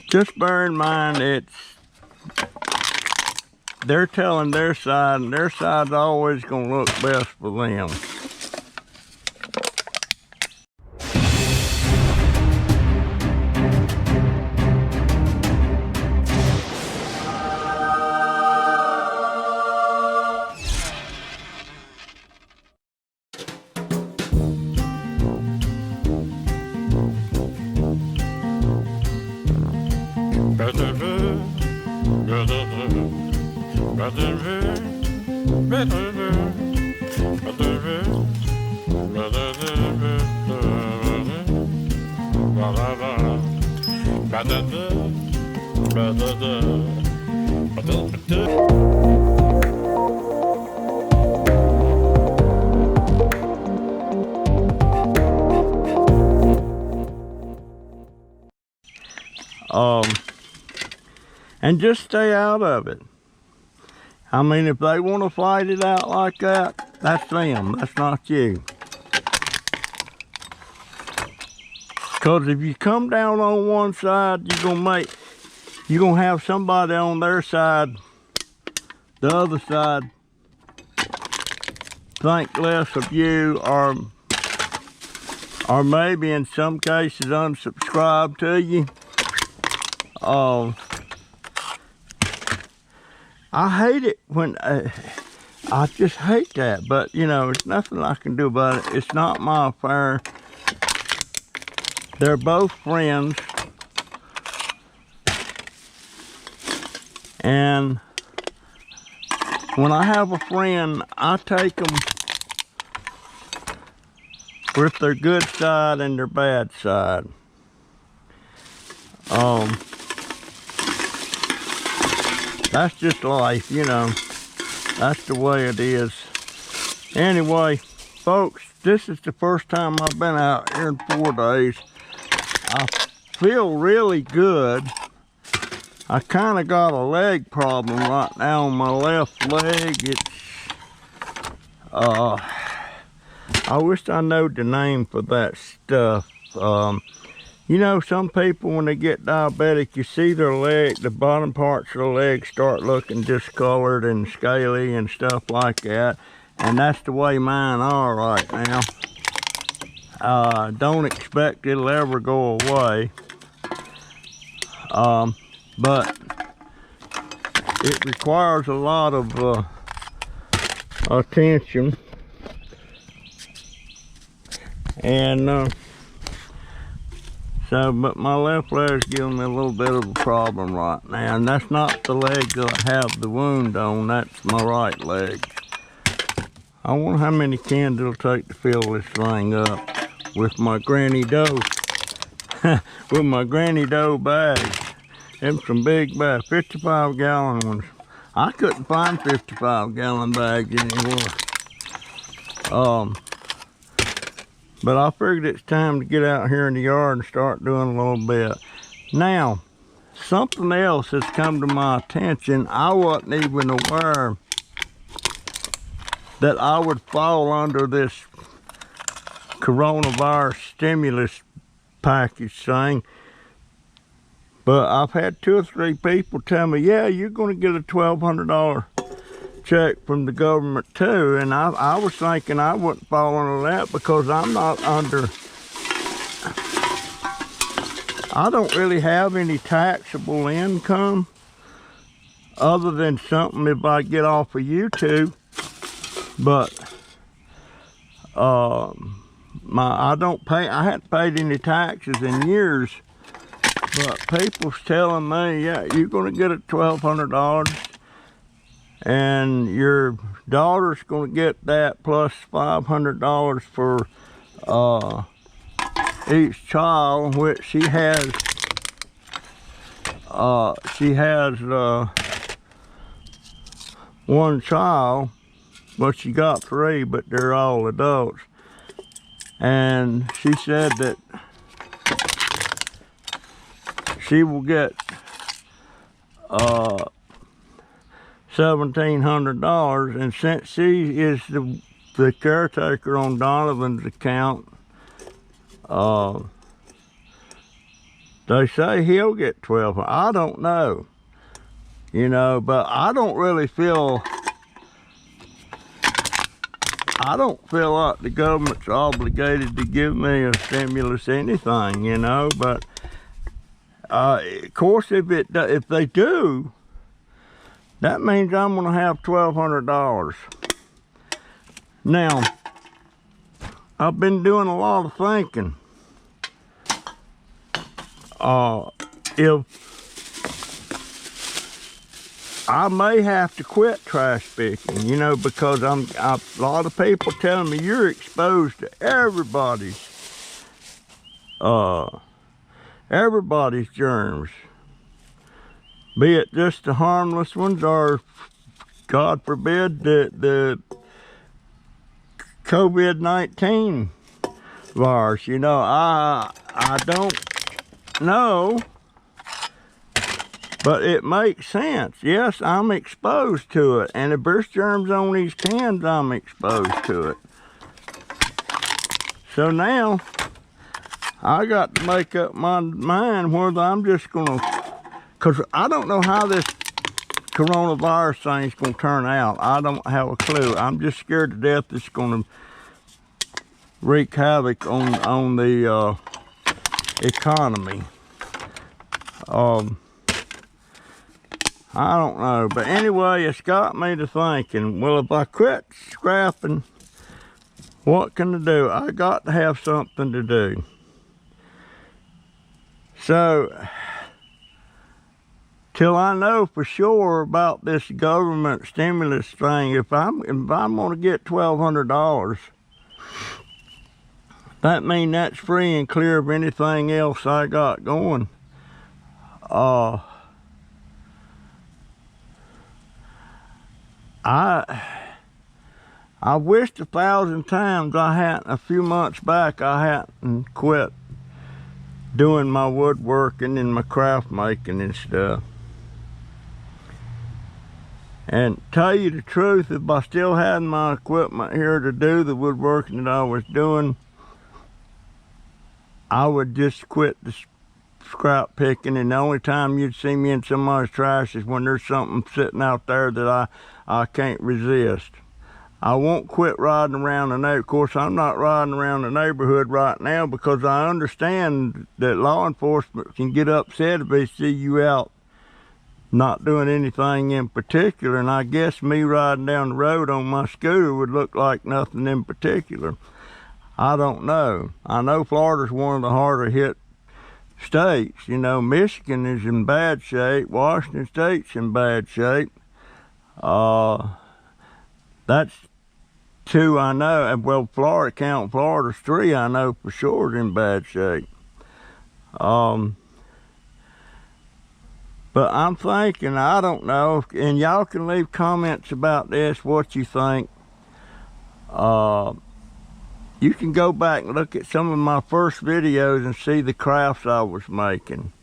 just bear in mind they're telling their side, and their side's always gonna look best for them. And just stay out of it. I mean, if they want to fight it out like that, that's them, that's not you. Because if you come down on one side, you're gonna have somebody on their side, the other side, think less of you, or maybe in some cases unsubscribe to you. I hate it when, I just hate that, but you know, there's nothing I can do about it. It's not my affair. They're both friends. And when I have a friend, I take them with their good side and their bad side. That's just life, you know. That's the way it is. Anyway, folks, this is the first time I've been out here in 4 days. I feel really good. I kind of got a leg problem right now on my left leg. I wish I knowed the name for that stuff. You know, some people, when they get diabetic, you see their leg, the bottom parts of the leg start looking discolored and scaly and stuff like that. And that's the way mine are right now. Don't expect it'll ever go away. But it requires a lot of attention. And but my left leg's giving me a little bit of a problem right now, and that's not the leg that I have the wound on, that's my right leg. I wonder how many cans it'll take to fill this thing up with my Granny Doe, with my Granny Doe bags. Them some big bags, 55-gallon ones. I couldn't find 55-gallon bags anymore. But I figured it's time to get out here in the yard and start doing a little bit. Now, something else has come to my attention. I wasn't even aware that I would fall under this coronavirus stimulus package thing. But I've had 2 or 3 people tell me, yeah, you're going to get a $1,200 check from the government too, and I was thinking I wouldn't fall under that because I'm not under, I don't really have any taxable income other than something if I get off of YouTube. But I don't pay, I hadn't paid any taxes in years, but people's telling me, yeah, you're going to get a $1,200 and your daughter's going to get that plus $500 for each child, which she has one child. Well, she got 3, but they're all adults. And she said that she will get $1,700, and since she is the caretaker on Donovan's account, They say he'll get 12. I don't know, you know, but I don't feel like the government's obligated to give me a stimulus anything, you know, but of course if they do, that means I'm gonna have $1,200. Now, I've been doing a lot of thinking. If I may have to quit trash picking, you know, because a lot of people telling me you're exposed to everybody's germs, be it just the harmless ones or, God forbid, the COVID-19 virus. You know, I don't know, but it makes sense. Yes, I'm exposed to it, and if there's germs on these cans, I'm exposed to it. So now I got to make up my mind whether I'm just gonna, because I don't know how this coronavirus thing's gonna turn out. I don't have a clue. I'm just scared to death it's gonna wreak havoc on the economy. I don't know, but anyway, it's got me to thinking, well, if I quit scrapping, what can I do? I got to have something to do. So, till I know for sure about this government stimulus thing, if I'm gonna get $1,200, that means that's free and clear of anything else I got going. I wished 1,000 times a few months back, I hadn't quit doing my woodworking and my craft making and stuff. And tell you the truth, if I still had my equipment here to do the woodworking that I was doing, I would just quit the scrap picking, and the only time you'd see me in somebody's trash is when there's something sitting out there that I can't resist. I won't quit riding around the neighborhood. Of course, I'm not riding around the neighborhood right now because I understand that law enforcement can get upset if they see you out not doing anything in particular, and I guess me riding down the road on my scooter would look like nothing in particular. I don't know. I know Florida's one of the harder hit states. You know, Michigan is in bad shape. Washington State's in bad shape. That's two I know. Well, Florida's three I know for sure is in bad shape. But I'm thinking, I don't know, and y'all can leave comments about this, what you think. You can go back and look at some of my first videos and see the crafts I was making,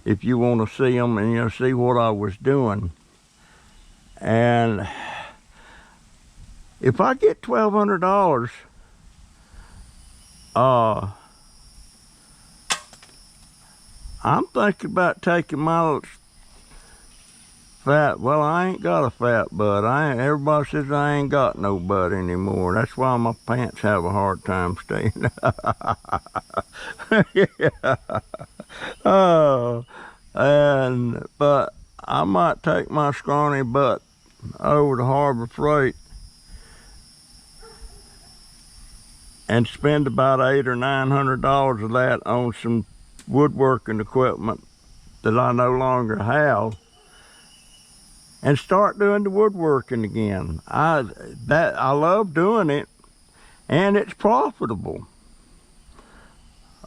if you want to see them and, you know, see what I was doing. And if I get $1,200, I'm thinking about taking my fat, well, I ain't got a fat butt. Everybody says I ain't got no butt anymore. That's why my pants have a hard time staying. Yeah. Oh, but I might take my scrawny butt over to Harbor Freight and spend about $800 or $900 of that on some woodworking equipment that I no longer have, and start doing the woodworking again. I love doing it, and it's profitable.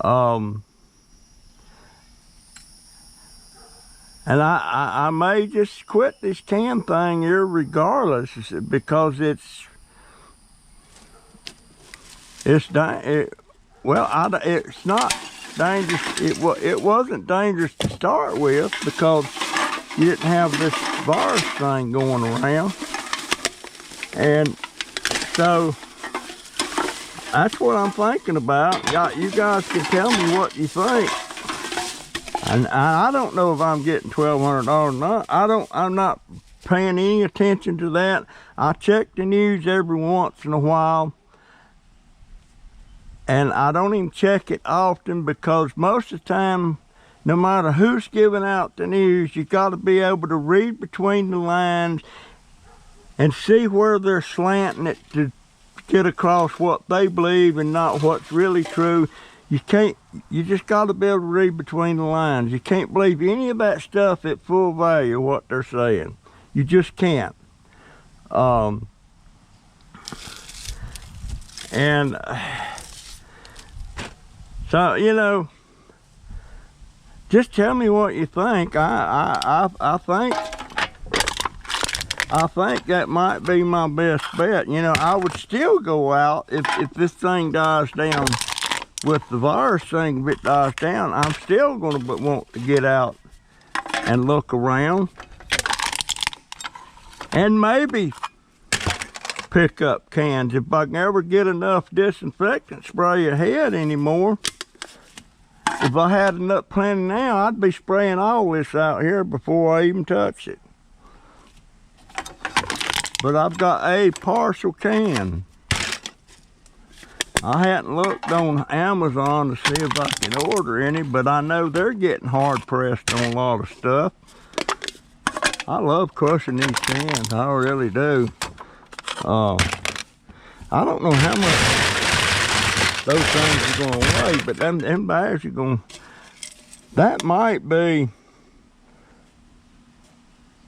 And I may just quit this can thing here regardless, because it's not dangerous. It wasn't dangerous to start with because you didn't have this virus thing going around, and so that's what I'm thinking about. You guys can tell me what you think. And I don't know if I'm getting $1,200 or not. I'm not paying any attention to that. I check the news every once in a while. And I don't even check it often because most of the time, no matter who's giving out the news, you got to be able to read between the lines and see where they're slanting it to get across what they believe and not what's really true. You just got to be able to read between the lines. You can't believe any of that stuff at full value, what they're saying. You just can't. And so, you know, just tell me what you think. I think that might be my best bet. You know, I would still go out if this thing dies down. With the virus thing, if it dies down, I'm still going to want to get out and look around. And maybe pick up cans if I can ever get enough disinfectant spray ahead anymore. If I had enough plenty now, I'd be spraying all this out here before I even touch it. But I've got a partial can. I hadn't looked on Amazon to see if I can order any, but I know they're getting hard pressed on a lot of stuff. I love crushing these cans, I really do. I don't know how much those things are gonna weigh, but them bags are gonna, that might be,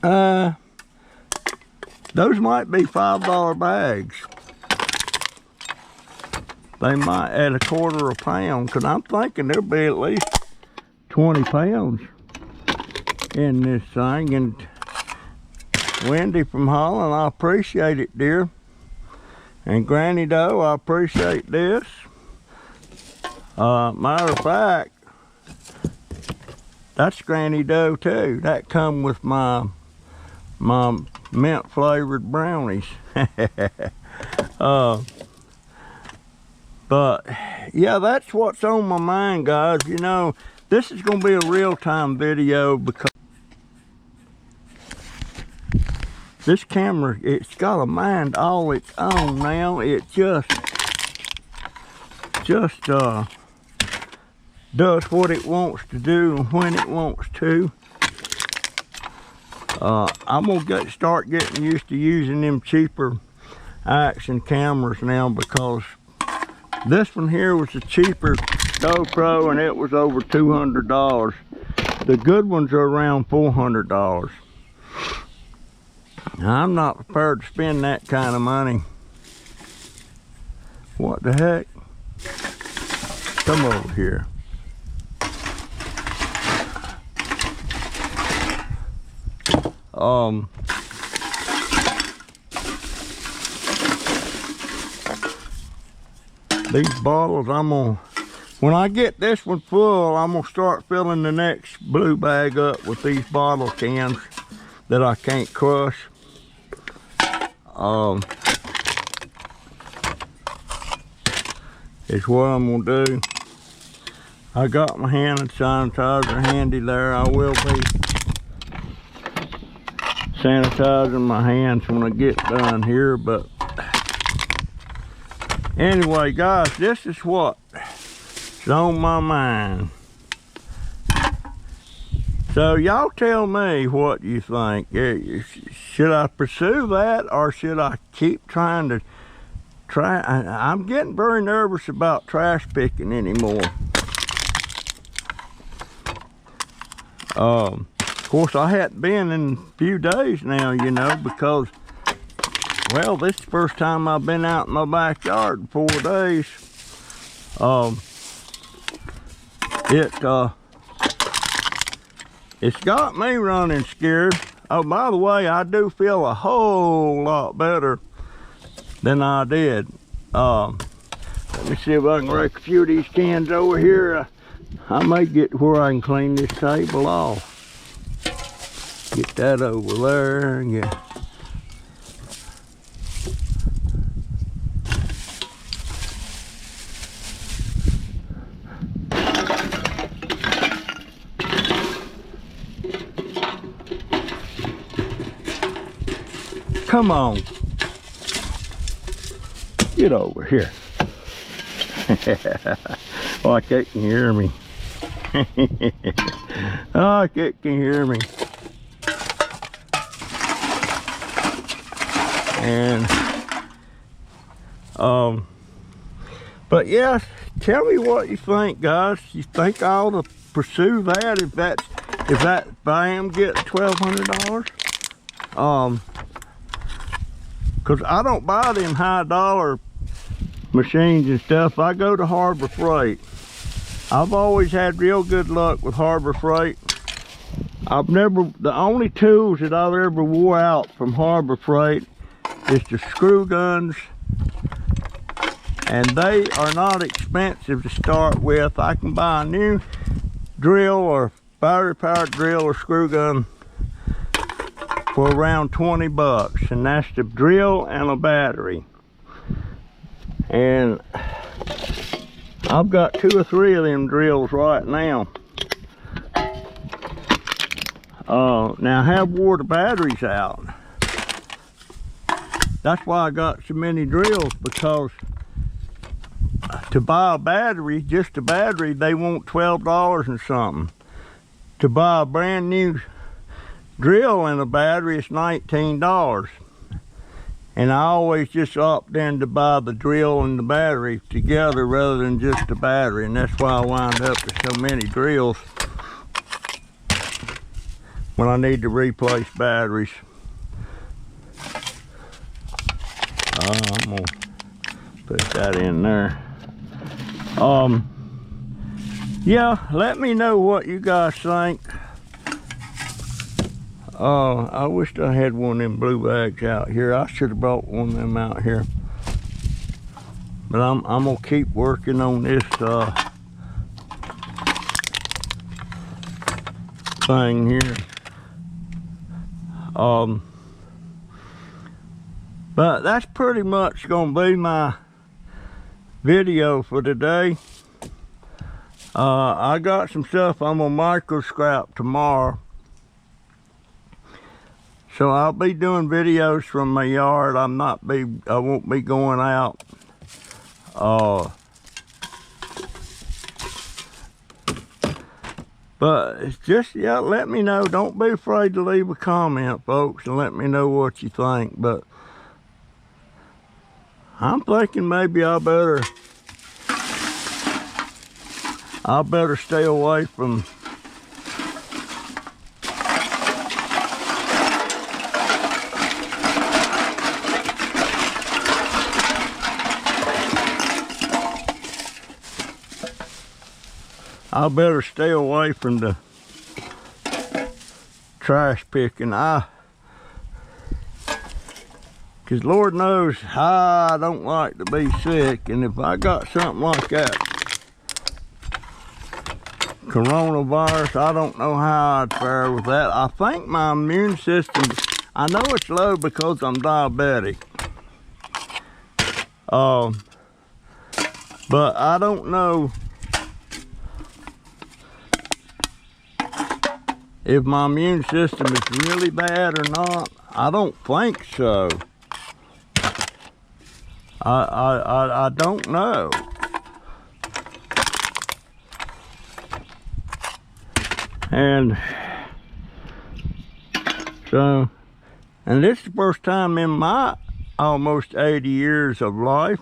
those might be $5 bags. They might add $1/4 a pound, because I'm thinking there'll be at least 20 pounds in this thing. And Wendy from Holland, I appreciate it, dear. And Granny Doe, I appreciate this. Matter of fact, that's Granny Doe too. That come with my mint flavored brownies. But yeah, that's what's on my mind, guys. You know, this is going to be a real-time video because this camera, it's got a mind all its own now. It just does what it wants to do and when it wants to. I'm gonna start getting used to using them cheaper action cameras now, because this one here was a cheaper GoPro and it was over $200. The good ones are around $400. I'm not prepared to spend that kind of money. What the heck? Come over here. These bottles, when I get this one full, I'm gonna start filling the next blue bag up with these bottle cans that I can't crush. It's what I'm gonna do. I got my hand sanitizer handy there. I will be sanitizing my hands when I get done here, but anyway, guys, this is what's on my mind. So y'all tell me what you think. Should I pursue that, or should I keep trying to I'm getting very nervous about trash picking anymore. Of course, I hadn't been in a few days now, you know, because, well, this is the first time I've been out in my backyard in 4 days. It's got me running scared. Oh, by the way, I do feel a whole lot better than I did. Let me see if I can rake a few of these cans over here. I may get where I can clean this table off. Get that over there and get. Come on. Get over here. Oh, Kate can hear me. Oh, Kate can hear me. And but yeah, tell me what you think, guys. You think I ought to pursue that if I am getting $1,200? Cause I don't buy them high dollar machines and stuff. I go to Harbor Freight. I've always had real good luck with Harbor Freight. The only tools that I've ever wore out from Harbor Freight is the screw guns, and they are not expensive to start with. I can buy a new drill or battery powered drill or screw gun for around 20 bucks, and that's the drill and a battery. And I've got 2 or 3 of them drills right now. Now I have wore the batteries out. That's why I got so many drills, because to buy a battery, just a battery, they want $12 and something. To buy a brand new drill and a battery, it's $19. And I always just opt in to buy the drill and the battery together rather than just the battery, and that's why I wind up with so many drills when I need to replace batteries. I'm gonna put that in there. Yeah, let me know what you guys think. I wished I had one of them blue bags out here. I should have brought one of them out here. But I'm gonna keep working on this thing here. But that's pretty much gonna be my video for today. I got some stuff I'm gonna micro scrap tomorrow. So I'll be doing videos from my yard. I won't be going out. But it's just, yeah, let me know. Don't be afraid to leave a comment, folks, and let me know what you think. But I'm thinking maybe I better stay away from the trash picking. Because Lord knows I don't like to be sick, and if I got something like that coronavirus, I don't know how I'd fare with that. I think my immune system, I know it's low because I'm diabetic. But I don't know if my immune system is really bad or not. I don't think so. I don't know. And so, and this is the first time in my almost 80 years of life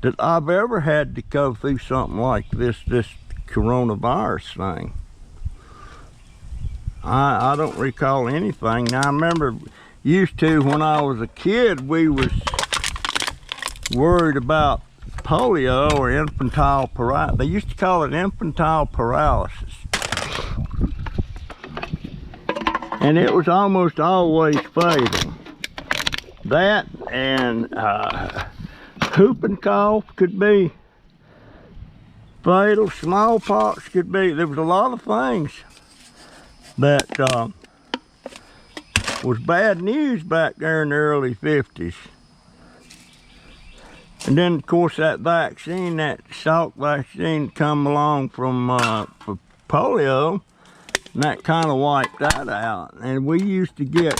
that I've ever had to go through something like this coronavirus thing. I don't recall anything. Now I remember used to, when I was a kid, we was worried about polio or infantile paralysis. They used to call it infantile paralysis. And it was almost always fatal. That and whooping cough could be fatal. Smallpox could be. There was a lot of things that was bad news back there in the early 50s. And then, of course, that vaccine, that Salk vaccine, come along from for polio, and that kind of wiped that out. And we used to get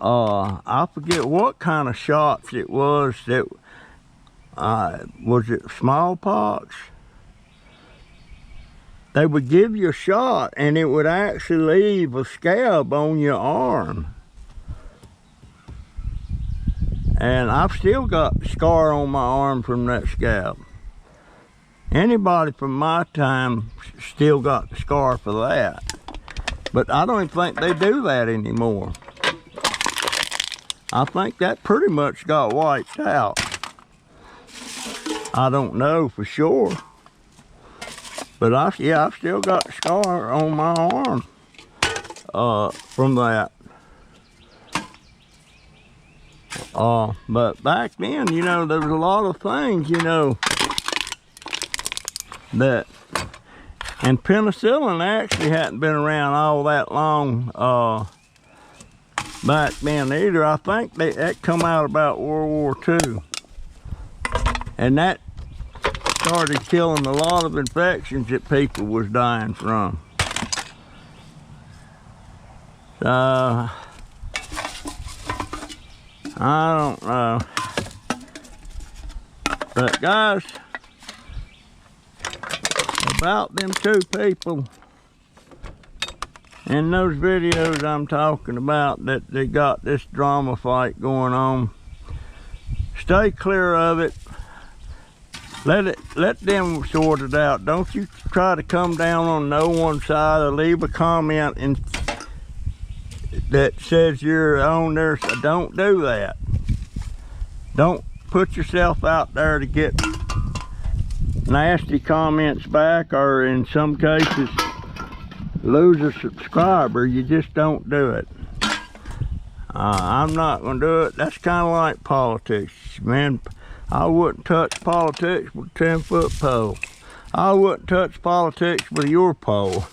I forget what kind of shots it was that, was it smallpox? They would give you a shot and it would actually leave a scab on your arm. And I've still got a scar on my arm from that scab. Anybody from my time still got the scar for that. But I don't even think they do that anymore. I think that pretty much got wiped out. I don't know for sure. But I've still got a scar on my arm from that. But back then, you know, there was a lot of things, you know, that, and penicillin actually hadn't been around all that long back then either. I think that come out about World War II. And that started killing a lot of infections that people was dying from. So, I don't know. But guys, about them two people in those videos I'm talking about that they got this drama fight going on, stay clear of it. Let them sort it out. Don't you try to come down on no one side or leave a comment that says you're on there. So don't do that. Don't put yourself out there to get nasty comments back, or in some cases lose a subscriber. You just don't do it. I'm not gonna do it. That's kind of like politics, man. I wouldn't touch politics with a 10-foot pole. I wouldn't touch politics with your pole.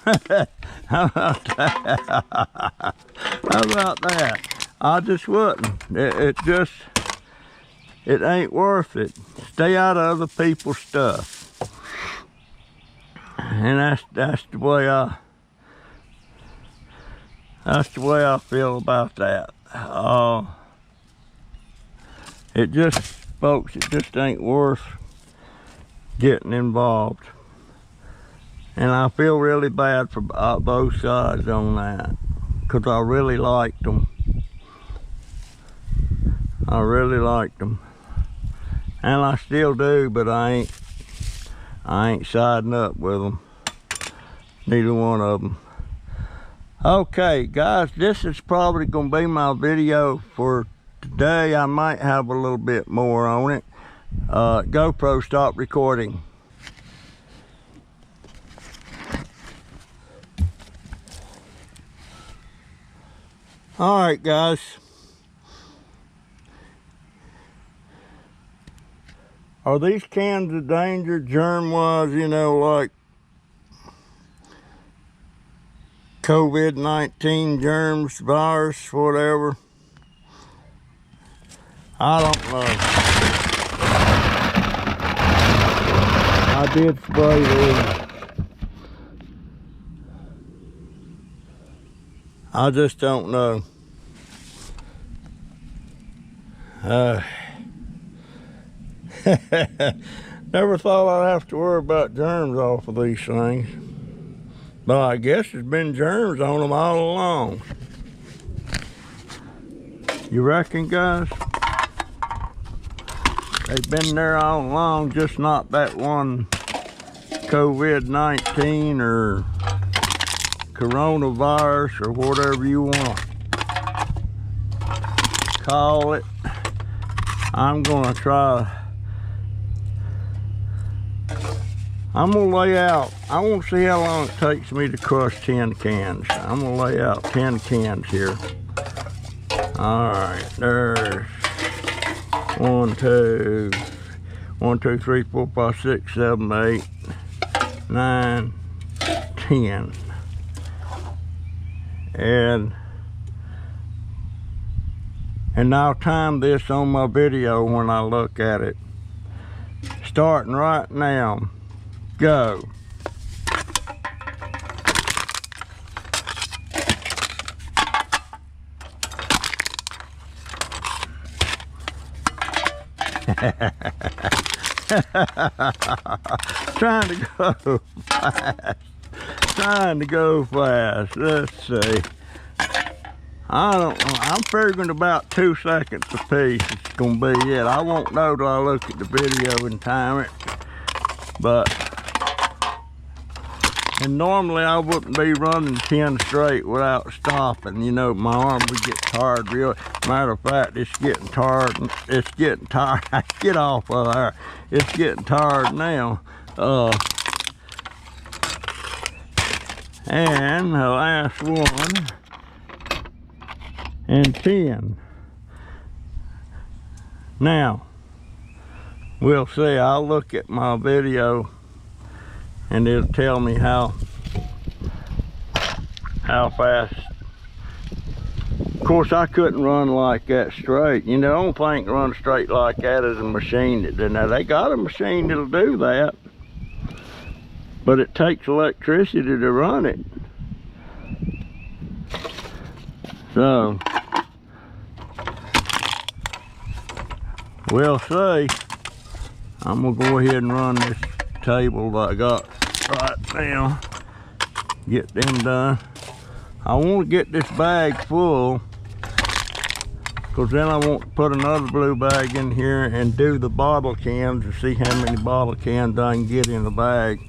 How about that? How about that? I just wouldn't. It ain't worth it. Stay out of other people's stuff. And that's the way I feel about that. It just, folks, it just ain't worth getting involved. And I feel really bad for both sides on that, because I really liked them. I really liked them. And I still do, but I ain't siding up with them. Neither one of them. Okay, guys, this is probably gonna be my video for today. I might have a little bit more on it. GoPro stopped recording. All right, guys. Are these cans of danger germ-wise, you know, like COVID-19 germs, virus, whatever? I don't know. I did spray these. I just don't know. Never thought I'd have to worry about germs off of these things. But I guess there's been germs on them all along. You reckon, guys? They've been there all along, just not that one COVID-19 or coronavirus or whatever you want to call it. I'm gonna try. I'm gonna lay out. I want to see how long it takes me to crush 10 cans. I'm gonna lay out 10 cans here. All right, there's 1, 2, 3, 4, 5, 6, 7, 8, 9, 10. And I'll time this on my video when I look at it. Starting right now. Go. Trying to go fast. Trying to go fast. Let's see. I don't know. I'm figuring about 2 seconds a piece. It's gonna be it. I won't know till I look at the video and time it. But and normally I wouldn't be running 10 straight without stopping. You know, my arm would get tired real. Matter of fact, it's getting tired. It's getting tired. Get off of there. It's getting tired now. And the last one, and 10. Now, we'll see. I'll look at my video and it'll tell me how fast. Of course, I couldn't run like that straight. You know, I don't think run straight like that is a machine that does that. They got a machine that'll do that, but it takes electricity to run it. So we'll see. I'm gonna go ahead and run this table that I got right now. Get them done. I want to get this bag full, because then I want to put another blue bag in here and do the bottle cans and see how many bottle cans I can get in the bag.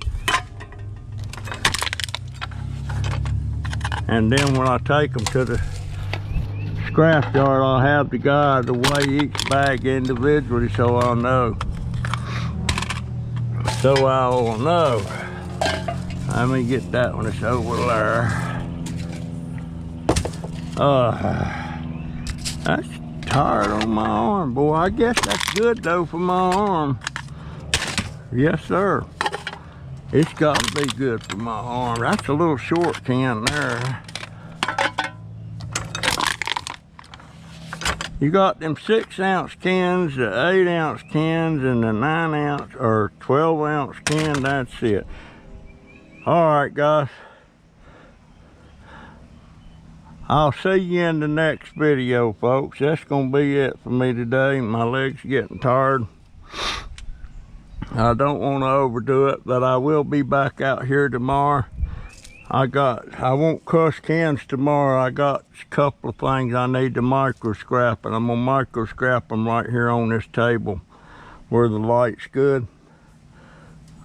And then when I take them to the scrap yard, I'll have the guy to weigh each bag individually so I'll know. So I'll know. Let me get that one. It's over there. That's tired on my arm, boy. I guess that's good though for my arm. Yes, sir. It's got to be good for my arm. That's a little short can there. You got them 6-ounce cans, the 8-ounce cans, and the 9-ounce or 12-ounce can. That's it. All right, guys. I'll see you in the next video, folks. That's gonna be it for me today. My legs getting tired. I don't want to overdo it, but I will be back out here tomorrow. I won't crush cans tomorrow. I got a couple of things I need to micro scrap, and I'm gonna micro scrap them right here on this table where the light's good.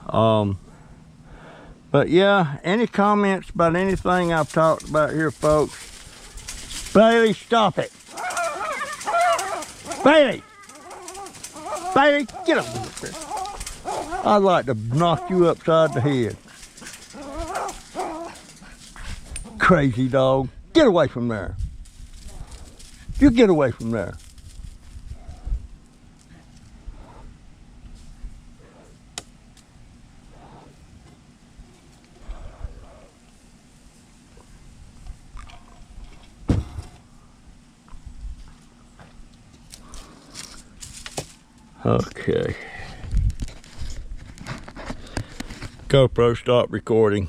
But yeah, any comments about anything I've talked about here, folks? Bailey, stop it. Bailey! Bailey, get over here. I'd like to knock you upside the head. Crazy dog. Get away from there. You get away from there. Okay. GoPro, stop recording.